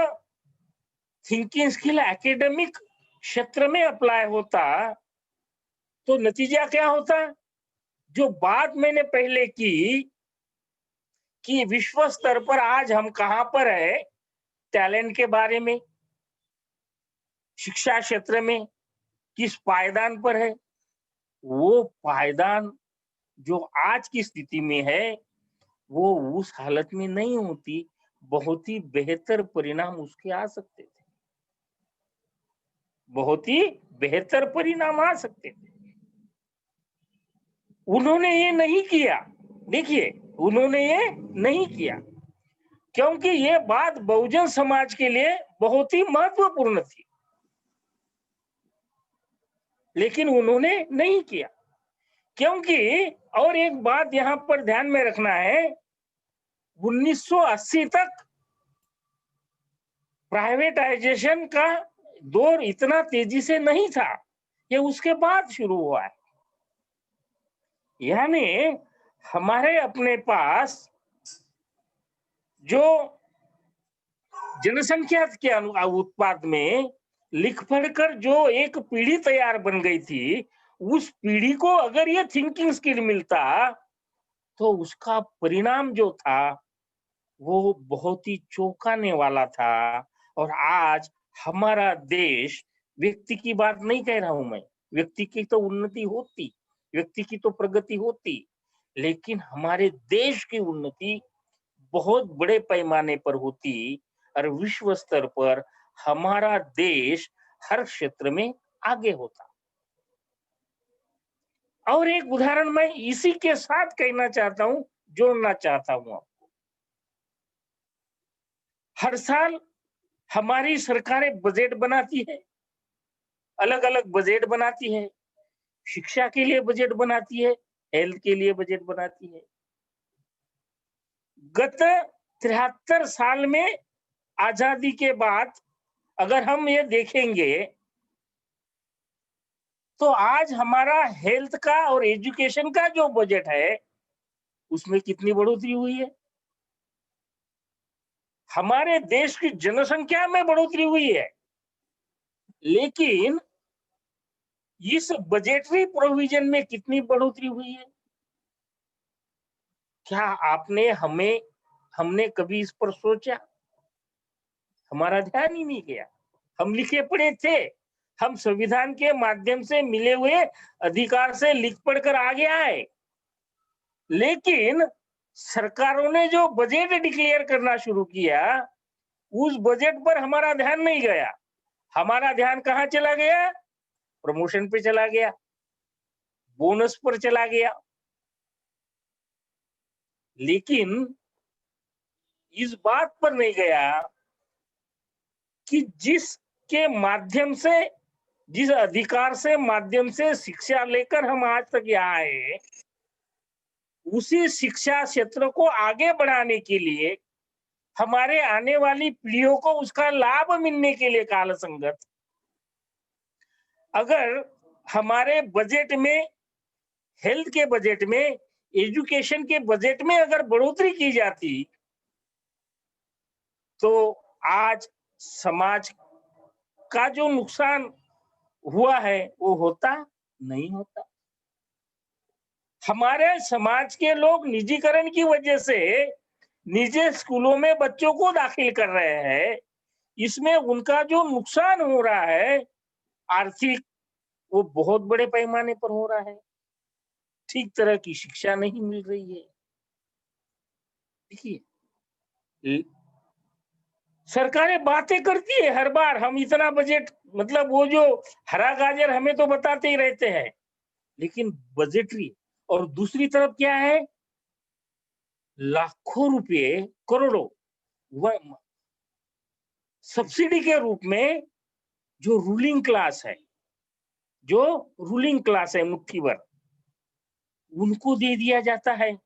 थिंकिंग स्किल एकेडमिक क्षेत्र में अप्लाई होता तो नतीजा क्या होता? जो बात मैंने पहले की कि विश्व स्तर पर आज हम कहां पर है, टैलेंट के बारे में, शिक्षा क्षेत्र में किस पायदान पर है, वो पायदान जो आज की स्थिति में है वो उस हालत में नहीं होती, बहुत ही बेहतर परिणाम उसके आ सकते थे, बहुत ही बेहतर परिणाम आ सकते थे। उन्होंने ये नहीं किया। देखिए, उन्होंने ये नहीं किया क्योंकि ये बात बहुजन समाज के लिए बहुत ही महत्वपूर्ण थी, लेकिन उन्होंने नहीं किया क्योंकि, और एक बात यहां पर ध्यान में रखना है, 1980 तक प्राइवेटाइजेशन का दौर इतना तेजी से नहीं था, ये उसके बाद शुरू हुआ है। यानी हमारे अपने पास जो जनसंख्या के उत्पाद में लिख पढ़कर जो एक पीढ़ी तैयार बन गई थी, उस पीढ़ी को अगर ये थिंकिंग स्किल मिलता तो उसका परिणाम जो था वो बहुत ही चौंकाने वाला था। और आज हमारा देश, व्यक्ति की बात नहीं कह रहा हूं मैं, व्यक्ति की तो उन्नति होती, व्यक्ति की तो प्रगति होती, लेकिन हमारे देश की उन्नति बहुत बड़े पैमाने पर होती और विश्व स्तर पर हमारा देश हर क्षेत्र में आगे होता। और एक उदाहरण मैं इसी के साथ कहना चाहता हूं, जोड़ना चाहता हूं। हर साल हमारी सरकारें बजट बनाती है, अलग अलग बजट बनाती है, शिक्षा के लिए बजट बनाती है, हेल्थ के लिए बजट बनाती है। गत 73 साल में आजादी के बाद अगर हम ये देखेंगे तो आज हमारा हेल्थ का और एजुकेशन का जो बजट है उसमें कितनी बढ़ोतरी हुई है। हमारे देश की जनसंख्या में बढ़ोतरी हुई है, लेकिन इस बजटरी प्रोविजन में कितनी बढ़ोतरी हुई है? क्या आपने हमने कभी इस पर सोचा? हमारा ध्यान ही नहीं गया। हम लिखे पढ़े थे, हम संविधान के माध्यम से मिले हुए अधिकार से लिख पढ़कर आगे आए, लेकिन सरकारों ने जो बजट डिक्लेयर करना शुरू किया उस बजट पर हमारा ध्यान नहीं गया। हमारा ध्यान कहां चला गया? प्रमोशन पे चला गया, बोनस पर चला गया। लेकिन इस बात पर नहीं गया कि जिसके माध्यम से, जिस अधिकार से माध्यम से शिक्षा लेकर हम आज तक यहाँ आए, उसी शिक्षा क्षेत्र को आगे बढ़ाने के लिए हमारे आने वाली पीढ़ियों को उसका लाभ मिलने के लिए काल संगत अगर हमारे बजट में, हेल्थ के बजट में, एजुकेशन के बजट में अगर बढ़ोतरी की जाती तो आज समाज का जो नुकसान हुआ है वो होता नहीं होता। हमारे समाज के लोग निजीकरण की वजह से निजी स्कूलों में बच्चों को दाखिल कर रहे हैं, इसमें उनका जो नुकसान हो रहा है आर्थिक, वो बहुत बड़े पैमाने पर हो रहा है। ठीक तरह की शिक्षा नहीं मिल रही है। देखिए, सरकारें बातें करती है हर बार, हम इतना बजट, मतलब वो जो हरा गाजर हमें तो बताते ही रहते हैं, लेकिन बजटरी, और दूसरी तरफ क्या है, लाखों रुपए, करोड़ों सब्सिडी के रूप में जो रूलिंग क्लास है, जो रूलिंग क्लास है मुट्ठी भर, उनको दे दिया जाता है,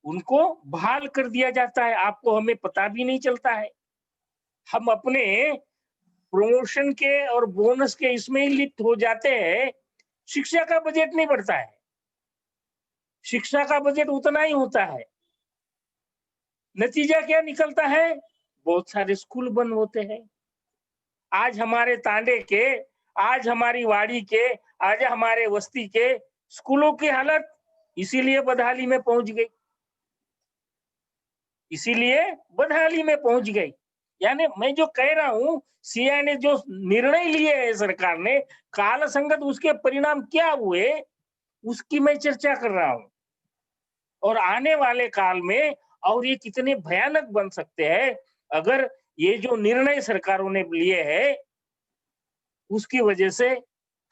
उनको बहाल कर दिया जाता है, आपको हमें पता भी नहीं चलता है। हम अपने प्रमोशन के और बोनस के इसमें ही लिप्त हो जाते हैं, शिक्षा का बजट नहीं बढ़ता है, शिक्षा का बजट उतना ही होता है। नतीजा क्या निकलता है, बहुत सारे स्कूल बंद होते हैं। आज हमारे तांडे के, आज हमारी वाड़ी के, आज हमारे बस्ती के स्कूलों की हालत इसीलिए बदहाली में पहुंच गई, इसीलिए बदहाली में पहुंच गई। यानी मैं जो कह रहा हूं, सीआई ने जो निर्णय लिए है सरकार ने, काल संगत उसके परिणाम क्या हुए उसकी मैं चर्चा कर रहा हूं, और आने वाले काल में और ये कितने भयानक बन सकते हैं अगर ये जो निर्णय सरकारों ने लिए हैं उसकी वजह से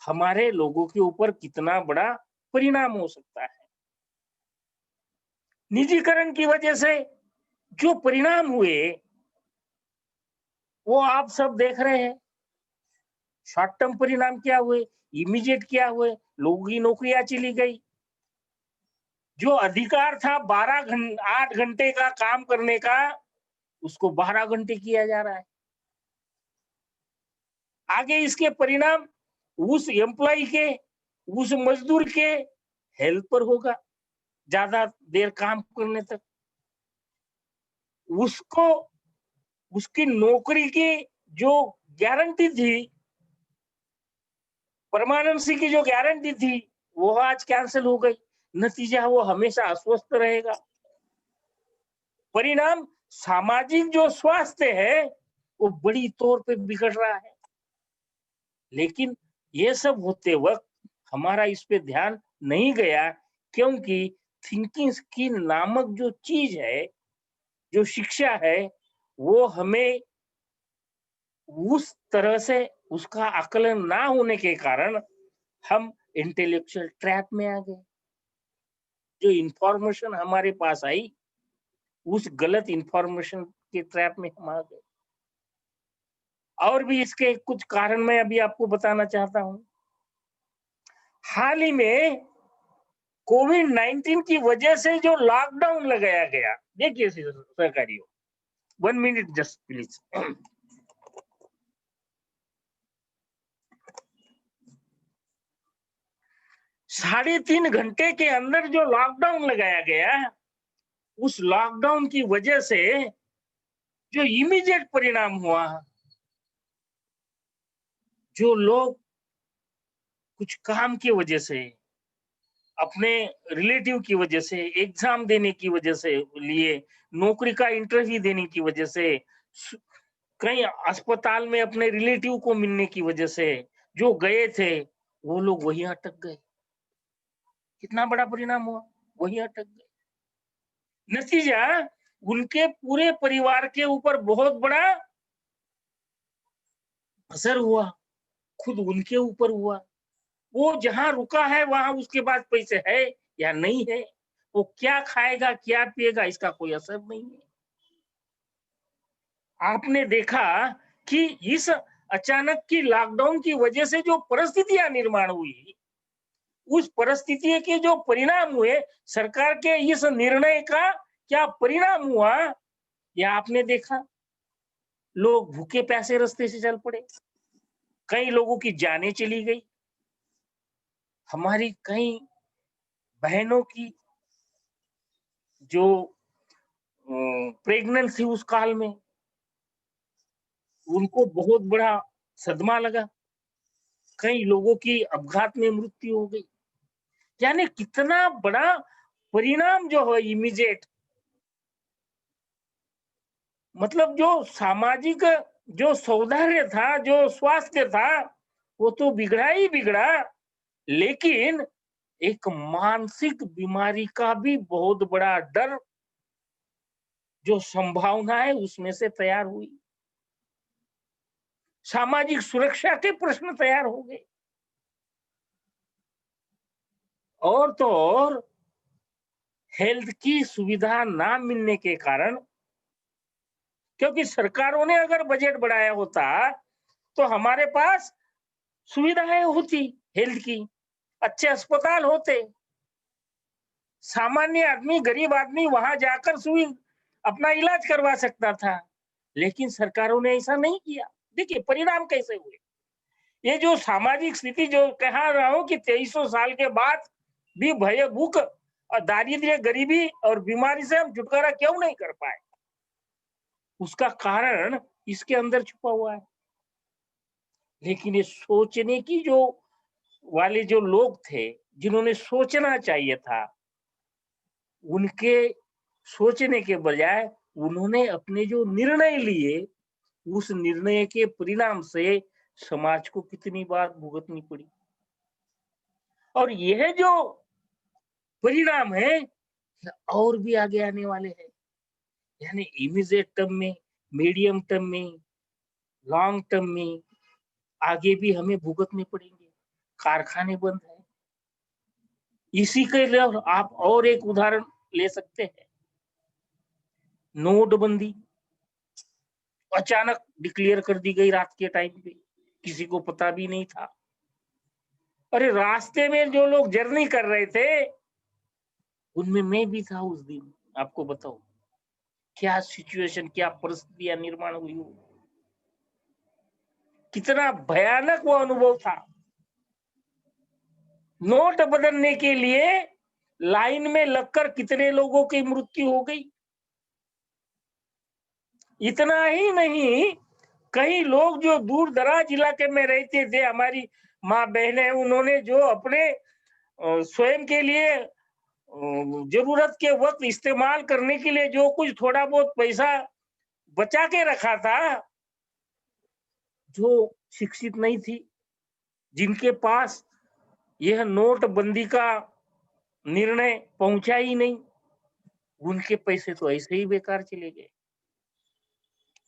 हमारे लोगों के ऊपर कितना बड़ा परिणाम हो सकता है। निजीकरण की वजह से जो परिणाम हुए वो आप सब देख रहे हैं। शॉर्ट टर्म परिणाम क्या हुए, इमीडिएट क्या हुए, लोगों की नौकरियां चली गई, जो अधिकार था 8 घंटे का काम करने का उसको 12 घंटे किया जा रहा है। आगे इसके परिणाम उस एम्प्लॉय के, उस मजदूर के हेल्थ पर होगा, ज्यादा देर काम करने तक उसको, उसकी नौकरी की जो गारंटी थी, परमानेंसी की जो गारंटी थी वो आज कैंसिल हो गई। नतीजा वो हमेशा अस्वस्थ रहेगा। परिणाम सामाजिक जो स्वास्थ्य है वो बड़ी तौर पे बिगड़ रहा है। लेकिन ये सब होते वक्त हमारा इस पे ध्यान नहीं गया, क्योंकि थिंकिंग स्किल नामक जो चीज है, जो शिक्षा है, वो हमें उस तरह से उसका आकलन ना होने के कारण हम इंटेलेक्चुअल ट्रैप में आ गए। जो इंफॉर्मेशन हमारे पास आई उस गलत इंफॉर्मेशन के ट्रैप में हम आ गए। और भी इसके कुछ कारण मैं अभी आपको बताना चाहता हूं। हाल ही में कोविड-19 की वजह से जो लॉकडाउन लगाया गया, देखिए सहकारियों, 1 मिनट जस्ट प्लीज। 3.5 घंटे के अंदर जो लॉकडाउन लगाया गया, उस लॉकडाउन की वजह से जो इमीडिएट परिणाम हुआ, जो लोग कुछ काम की वजह से, अपने रिलेटिव की वजह से, एग्जाम देने की वजह से लिए, नौकरी का इंटरव्यू देने की वजह से, कहीं अस्पताल में अपने रिलेटिव को मिलने की वजह से जो गए थे वो लोग वहीं अटक गए। कितना बड़ा परिणाम हुआ, वहीं अटक गए। नतीजा उनके पूरे परिवार के ऊपर बहुत बड़ा असर हुआ, खुद उनके ऊपर हुआ। वो जहां रुका है वहां उसके पास पैसे है या नहीं है, वो क्या खाएगा क्या पिएगा इसका कोई असर नहीं है। आपने देखा कि इस अचानक की लॉकडाउन की वजह से जो परिस्थितियां निर्माण हुई, उस परिस्थिति के जो परिणाम हुए, सरकार के इस निर्णय का क्या परिणाम हुआ, या आपने देखा लोग भूखे प्यासे रास्ते से चल पड़े, कई लोगों की जानें चली गई, हमारी कई बहनों की जो प्रेग्नेंट थी उस काल में, उनको बहुत बड़ा सदमा लगा, कई लोगों की अपघात में मृत्यु हो गई। यानी कितना बड़ा परिणाम जो है इमीडिएट, मतलब जो सामाजिक जो सौंदर्य था, जो स्वास्थ्य था, वो तो बिगड़ा ही बिगड़ा, लेकिन एक मानसिक बीमारी का भी बहुत बड़ा डर जो संभावना है उसमें से तैयार हुई। सामाजिक सुरक्षा के प्रश्न तैयार हो गए। और तो और हेल्थ की सुविधा ना मिलने के कारण, क्योंकि सरकारों ने अगर बजट बढ़ाया होता तो हमारे पास सुविधाएं होती हेल्थ की, अच्छे अस्पताल होते, सामान्य आदमी, गरीब आदमी वहां जाकर अपना इलाज करवा सकता था। लेकिन सरकारों ने ऐसा नहीं किया। देखिए परिणाम कैसे हुए। ये जो सामाजिक स्थिति जो कह रहा हूं कि 2300 साल के बाद भी भय, भूख और दारिद्र्य, गरीबी और बीमारी से हम छुटकारा क्यों नहीं कर पाए, उसका कारण इसके अंदर छुपा हुआ है। लेकिन ये सोचने की जो वाले जो लोग थे, जिन्होंने सोचना चाहिए था, उनके सोचने के बजाय उन्होंने अपने जो निर्णय लिए, उस निर्णय के परिणाम से समाज को कितनी बार भुगतनी पड़ी। और यह जो परिणाम है और भी आगे आने वाले हैं। यानी इमीडिएट टर्म में, मीडियम टर्म में, लॉन्ग टर्म में आगे भी हमें भुगतने पड़ेंगे। कारखाने बंद है। इसी के लिए आप और एक उदाहरण ले सकते हैं। नोटबंदी अचानक डिक्लेयर कर दी गई रात के टाइम पे, किसी को पता भी नहीं था। अरे रास्ते में जो लोग जर्नी कर रहे थे उनमें मैं भी था उस दिन। आपको बताओ क्या सिचुएशन, क्या परिस्थितियां निर्माण हुई हो, कितना भयानक वो अनुभव था। नोट बदलने के लिए लाइन में लगकर कितने लोगों की मृत्यु हो गई। इतना ही नहीं, कई लोग जो दूर दराज इलाके में रहते थे, हमारी माँ बहनें, उन्होंने जो अपने स्वयं के लिए जरूरत के वक्त इस्तेमाल करने के लिए जो कुछ थोड़ा बहुत पैसा बचा के रखा था, जो शिक्षित नहीं थी, जिनके पास यह नोटबंदी का निर्णय पहुंचा ही नहीं, उनके पैसे तो ऐसे ही बेकार चले गए,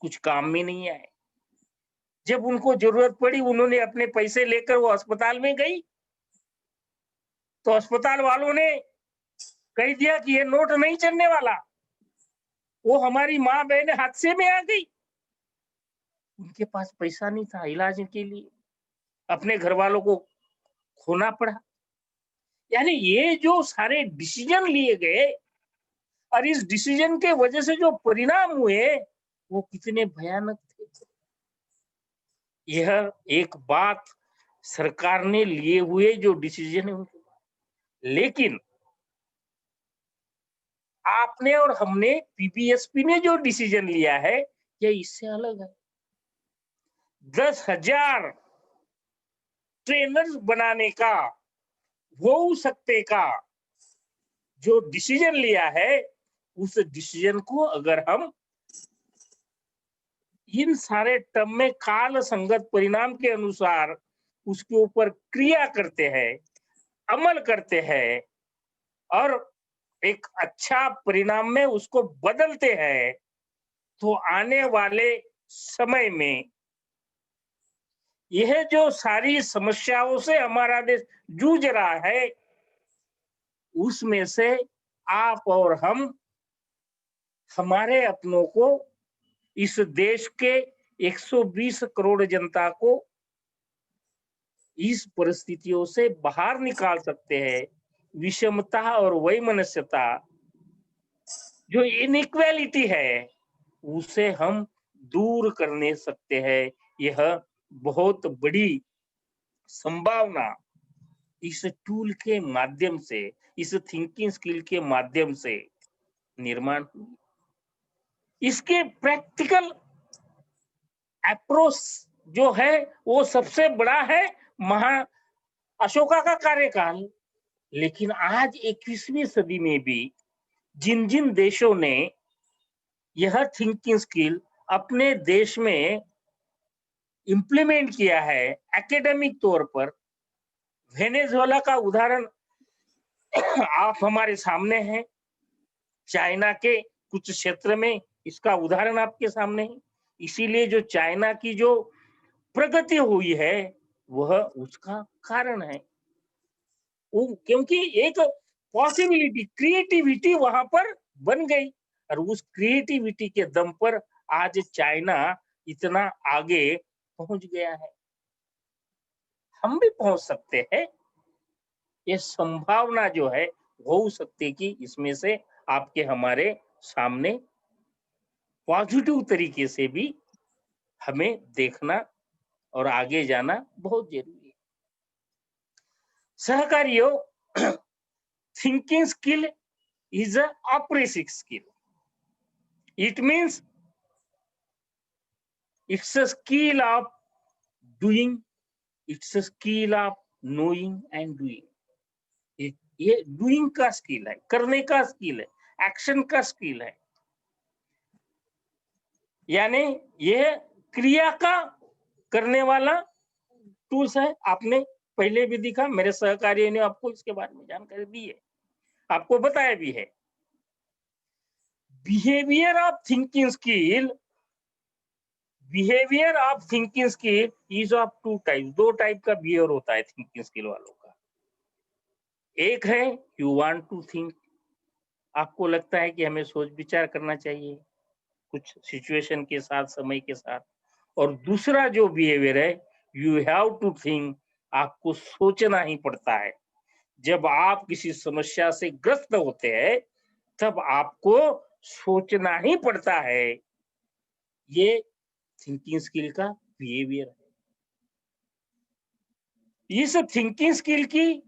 कुछ काम में नहीं आए। जब उनको जरूरत पड़ी, उन्होंने अपने पैसे लेकर वो अस्पताल में गई, तो अस्पताल वालों ने कह दिया कि ये नोट नहीं चलने वाला। वो हमारी माँ बहन हादसे में आ गई, उनके पास पैसा नहीं था इलाज के लिए, अपने घर वालों को खोना पड़ा। यानी ये जो सारे डिसीजन लिए गए और इस डिसीजन के वजह से जो परिणाम हुए वो कितने भयानक थे। यह एक बात सरकार ने लिए हुए जो डिसीजन है, लेकिन आपने और हमने, पीबीएसपी ने जो डिसीजन लिया है, यह इससे अलग है। 10,000 ट्रेनर्स बनाने का, हो सकते का जो डिसीजन लिया है, उस डिसीजन को अगर हम इन सारे टर्म में काल संगत परिणाम के अनुसार उसके ऊपर क्रिया करते हैं, अमल करते हैं और एक अच्छा परिणाम में उसको बदलते हैं, तो आने वाले समय में यह जो सारी समस्याओं से हमारा देश जूझ रहा है, उसमें से आप और हम, हमारे अपनों को, इस देश के 120 करोड़ जनता को इस परिस्थितियों से बाहर निकाल सकते हैं। विषमता और वैमनस्यता, जो इनइक्वालिटी है, उसे हम दूर करने सकते हैं। यह बहुत बड़ी संभावना इस टूल के माध्यम से, इस थिंकिंग स्किल के माध्यम से निर्माण हुई। इसके प्रैक्टिकल अप्रोच जो है वो सबसे बड़ा है अशोका का कार्यकाल। लेकिन आज 21वीं सदी में भी जिन जिन देशों ने यह थिंकिंग स्किल अपने देश में इंप्लीमेंट किया है एकेडमिक तौर पर, वेनेजुएला का उदाहरण आप हमारे सामने है। चाइना के कुछ क्षेत्र में इसका उदाहरण आपके सामने है। इसीलिए जो चाइना की जो प्रगति हुई है वह उसका कारण है। वो क्योंकि एक पॉसिबिलिटी, क्रिएटिविटी वहां पर बन गई और उस क्रिएटिविटी के दम पर आज चाइना इतना आगे पहुंच गया है। हम भी पहुंच सकते हैं। ये संभावना जो है हो सकती है कि इसमें से आपके हमारे सामने पॉजिटिव तरीके से भी हमें देखना और आगे जाना बहुत जरूरी है। सहकारियों, thinking skill is a operatic skill. It means it's a skill of doing, it's a skill of knowing and doing. ये डूइंग का स्किल है, करने का स्किल है, एक्शन का स्किल है। यानी ये क्रिया का करने वाला टूल्स है। आपने पहले भी दिखा, मेरे सहकारियों ने आपको इसके बारे में जानकारी दी है, आपको बताया भी है। Behaviour of thinking skill, behaviour of thinking skill is of two type. दो टाइप का बिहेवियर होता है थिंकिंग स्किल वालों का। एक है यू वांट टू थिंक, आपको लगता है कि हमें सोच विचार करना चाहिए कुछ सिचुएशन के साथ, समय के साथ। और दूसरा जो बिहेवियर है यू हैव टू थिंक, आपको सोचना ही पड़ता है। जब आप किसी समस्या से ग्रस्त होते हैं तब आपको सोचना ही पड़ता है। ये थिंकिंग स्किल का बिहेवियर है। इस थिंकिंग स्किल की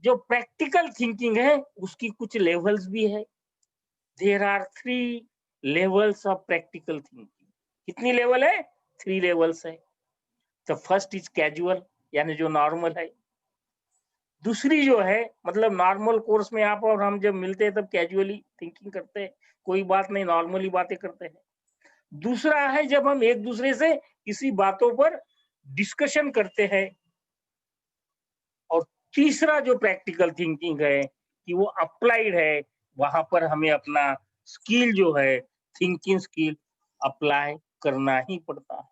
जो प्रैक्टिकल थिंकिंग है उसकी कुछ लेवल्स भी है। There are 3 levels of practical thinking. कितनी लेवल है? 3 लेवल्स है। द फर्स्ट इज कैजुअल, यानी जो नॉर्मल है। दूसरी जो है, मतलब नॉर्मल कोर्स में आप और हम जब मिलते हैं तब कैजुअली थिंकिंग करते हैं, कोई बात नहीं, नॉर्मली बातें करते हैं। दूसरा है जब हम एक दूसरे से किसी बातों पर डिस्कशन करते हैं। और तीसरा जो प्रैक्टिकल थिंकिंग है कि वो अप्लाइड है, वहां पर हमें अपना स्किल जो है, थिंकिंग स्किल अप्लाई करना ही पड़ता है।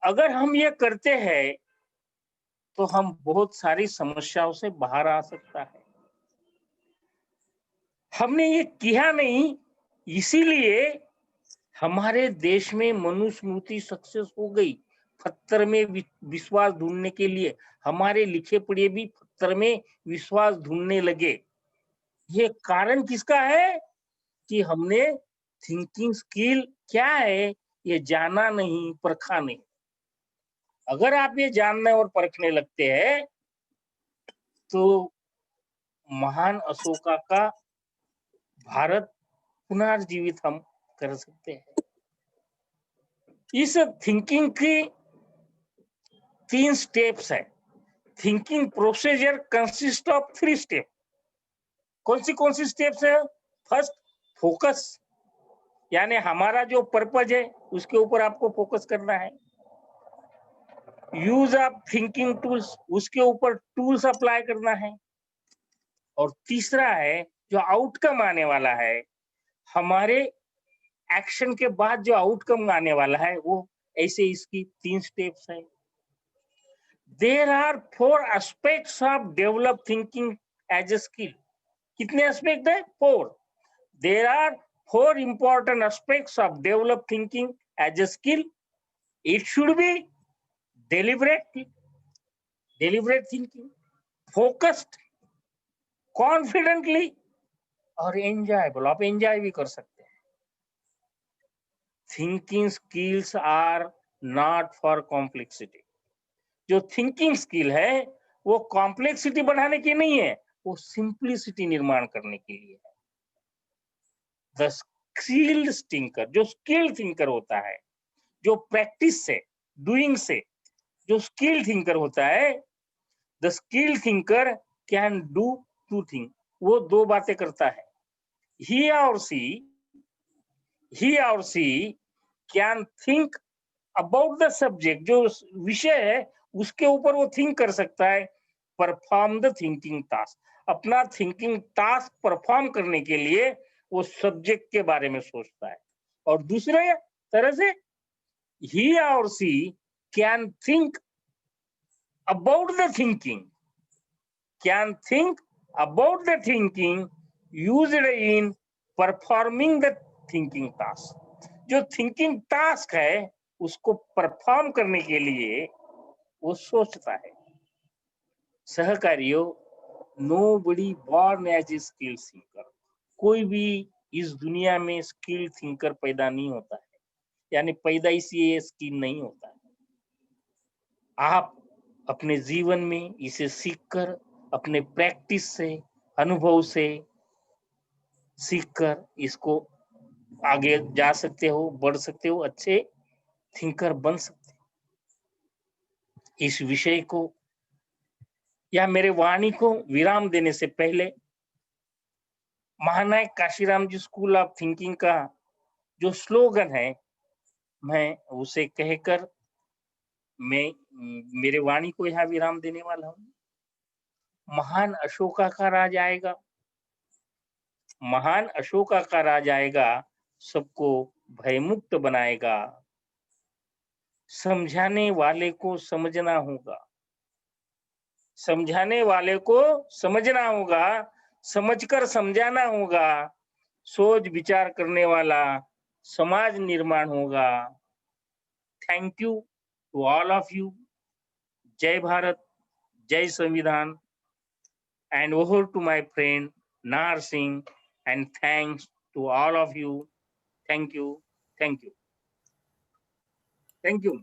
अगर हम ये करते हैं तो हम बहुत सारी समस्याओं से बाहर आ सकता है। हमने ये किया नहीं, इसीलिए हमारे देश में मनुस्मृति सक्सेस हो गई। पत्थर में विश्वास ढूंढने के लिए हमारे लिखे पढ़े भी पत्थर में विश्वास ढूंढने लगे। ये कारण किसका है कि हमने थिंकिंग स्किल क्या है ये जाना नहीं, परखा नहीं। अगर आप ये जानने और परखने लगते हैं तो महान अशोका का भारत पुनर्जीवित हम कर सकते हैं। इस थिंकिंग की 3 स्टेप्स है। Thinking procedure consist of 3 step. कौन सी स्टेप्स है? फर्स्ट, फोकस, यानी हमारा जो पर्पज है उसके ऊपर आपको फोकस करना है। यूज ऑफ थिंकिंग टूल्स, उसके ऊपर टूल्स अप्लाई करना है। और तीसरा है जो आउटकम आने वाला है, हमारे एक्शन के बाद जो आउटकम आने वाला है वो ऐसे इसकी 3 स्टेप्स है। There are 4 aspects of develop thinking as a skill. कितने एस्पेक्ट है? 4। There are 4 important aspects of develop thinking as a skill. It should be deliberate thinking, focused, confidently और enjoyable। आप enjoy भी कर सकते हैं। Thinking skills are not for complexity। जो thinking skill है वो कॉम्प्लेक्सिटी बढ़ाने की नहीं है, वो सिंप्लिसिटी निर्माण करने के लिए है। द स्किल्ड थिंकर, जो स्किल थिंकर होता है, जो प्रैक्टिस से, डूइंग से जो स्किल थिंकर होता है, the skill thinker can do 2 thing. वो 2 बातें करता है। He or she can think about the subject, जो विषय है उसके ऊपर वो थिंक कर सकता है। परफॉर्म द थिंकिंग टास्क, अपना थिंकिंग टास्क परफॉर्म करने के लिए वो सब्जेक्ट के बारे में सोचता है, और दूसरे तरह से he or she can think about the thinking, can think about the thinking used in performing the thinking task. जो थिंकिंग टास्क है उसको परफॉर्म करने के लिए वो सोचता है। सहकारियों, nobody born as a skilled thinker. कोई भी इस दुनिया में स्किल थिंकर पैदा नहीं होता है, यानी पैदाइशी ये स्किल नहीं होता है। आप अपने जीवन में इसे सीखकर, अपने प्रैक्टिस से, अनुभव से सीखकर इसको आगे जा सकते हो, बढ़ सकते हो, अच्छे थिंकर बन सकते हो। इस विषय को या मेरे वाणी को विराम देने से पहले महानायक Kashiram ji school of thinking का जो स्लोगन है, मैं उसे कहकर मैं मेरे वाणी को यहाँ विराम देने वाला हूँ। महान अशोका का राज आएगा, महान अशोका का राज आएगा, सबको भयमुक्त बनाएगा। समझाने वाले को समझना होगा, समझाने वाले को समझना होगा, समझकर समझाना होगा। सोच विचार करने वाला समाज निर्माण होगा। Thank you to all of you. जय भारत, जय संविधान, and over to my friend Nar Singh, and thanks to all of you. Thank you. Thank you. Thank you.